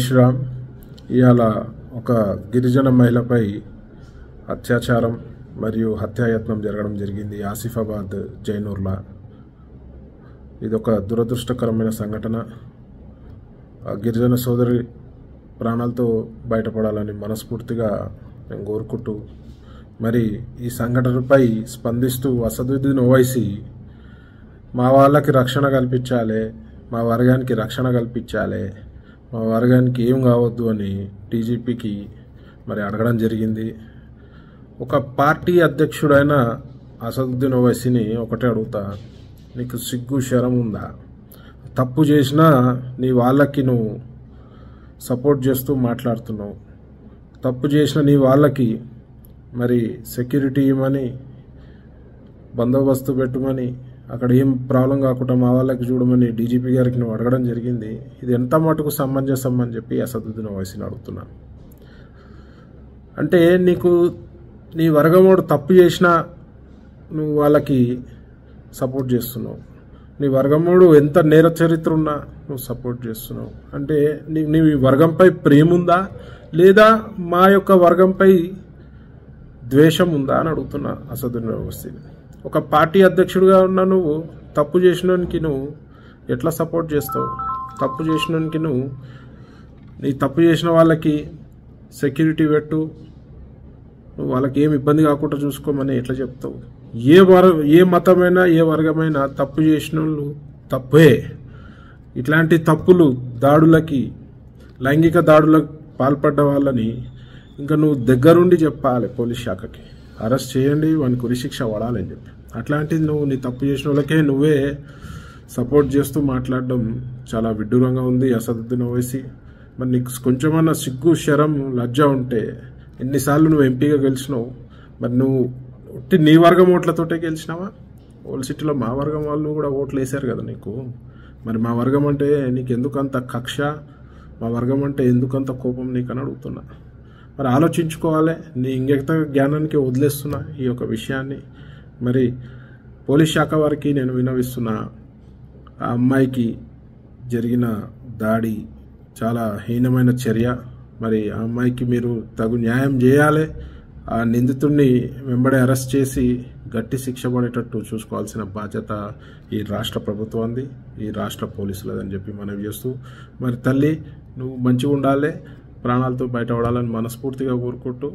శ్రీరామ్ ఇవాళ ఒక గిరిజన మహిళపై అత్యాచారం మరియు హత్యాయత్నం జరగడం జరిగింది ఆసిఫాబాద్ జైనూర్లా. ఇదొక దురదృష్టకరమైన సంఘటన. ఆ గిరిజన సోదరి ప్రాణాలతో బయటపడాలని మనస్ఫూర్తిగా నేను కోరుకుంటూ మరి ఈ సంఘటనపై స్పందిస్తూ అసదుద్దీన్ ఓవైసీ మా వాళ్ళకి రక్షణ కల్పించాలి, మా వర్గానికి రక్షణ కల్పించాలి, మా వర్గానికి ఏం కావద్దు అని డీజీపీకి మరి అడగడం జరిగింది. ఒక పార్టీ అధ్యక్షుడైన అసదుద్దీన్ ఓవైసీని ఒకటే అడుగుతా, నీకు సిగ్గు శరం ఉందా? తప్పు చేసినా నీ వాళ్ళకి నువ్వు సపోర్ట్ చేస్తూ మాట్లాడుతున్నావు. తప్పు చేసిన నీ వాళ్ళకి మరి సెక్యూరిటీ ఇవ్వమని, బందోబస్తు పెట్టమని, అక్కడ ఏం ప్రాబ్లం కాకుండా మా వాళ్ళకి చూడమని డీజీపీ గారికి నువ్వు అడగడం జరిగింది. ఇది ఎంత మటుకు సమంజసం అని చెప్పి అసదుద్దీన్ ఓవైసీని అడుగుతున్నా. అంటే నీకు నీ వర్గమోడు తప్పు చేసినా నువ్వు వాళ్ళకి సపోర్ట్ చేస్తున్నావు. నీ వర్గమోడు ఎంత నేర చరిత్ర ఉన్నా నువ్వు సపోర్ట్ చేస్తున్నావు. అంటే నీ వర్గంపై ప్రేమ ఉందా లేదా మా యొక్క వర్గంపై ద్వేషం ఉందా అని అడుగుతున్నా అసదుద్దీన్ ఓవైసీని. ఒక పార్టీ అధ్యక్షుడిగా ఉన్న నువ్వు తప్పు చేసినోనికి నువ్వు ఎట్లా సపోర్ట్ చేస్తావు? తప్పు చేసినోనికి నువ్వు నీ తప్పు చేసిన వాళ్ళకి సెక్యూరిటీ పెట్టు, నువ్వు వాళ్ళకి ఏం ఇబ్బంది కాకుండా చూసుకోమని ఎట్లా చెప్తావు? ఏ మతమైనా ఏ వర్గమైనా తప్పు చేసిన వాళ్ళు తప్పే. ఇట్లాంటి తప్పులు, దాడులకి, లైంగిక దాడులకు పాల్పడ్డ వాళ్ళని ఇంకా నువ్వు దగ్గరుండి చెప్పాలి పోలీస్ శాఖకి, అరెస్ట్ చేయండి, వానికి ఉరిశిక్ష పడాలని చెప్పి. అట్లాంటిది నువ్వు నీ తప్పు చేసిన వాళ్ళకే నువ్వే సపోర్ట్ చేస్తూ మాట్లాడడం చాలా విడ్డూరంగా ఉంది అసదుద్దీన్ ఓవైసీ. మరి నీకు కొంచెమన్నా సిగ్గు శరం లజ్జ ఉంటే ఎన్నిసార్లు నువ్వు ఎంపీగా గెలిచినావు? మరి నువ్వు నీ వర్గం ఓట్లతోటే గెలిచినావా? ఓల్డ్ సిటీలో మా వర్గం వాళ్ళు కూడా ఓట్లు వేశారు కదా నీకు. మరి మా వర్గం అంటే నీకు ఎందుకంత కక్ష, మా వర్గం అంటే ఎందుకంత కోపం నీకు అని అడుగుతున్నా. మరి ఆలోచించుకోవాలి. నీ ఇంగిత జ్ఞానానికి వదిలేస్తున్నా ఈ యొక్క విషయాన్ని. మరి పోలీస్ శాఖ వారికి నేను విన్నవిస్తున్నా, ఆ అమ్మాయికి జరిగిన దాడి చాలా హీనమైన చర్య. మరి ఆ అమ్మాయికి మీరు తగు న్యాయం చేయాలి. ఆ నిందితుడిని వెంబడే అరెస్ట్ చేసి గట్టి శిక్ష పడేటట్టు చూసుకోవాల్సిన బాధ్యత ఈ రాష్ట్ర ప్రభుత్వాన్ని, ఈ రాష్ట్ర పోలీసులదని చెప్పి మనవి చేస్తూ, మరి తల్లి నువ్వు మంచిగా ఉండాలి, ప్రాణాలతో బయటపడాలని మనస్ఫూర్తిగా కోరుకుంటూ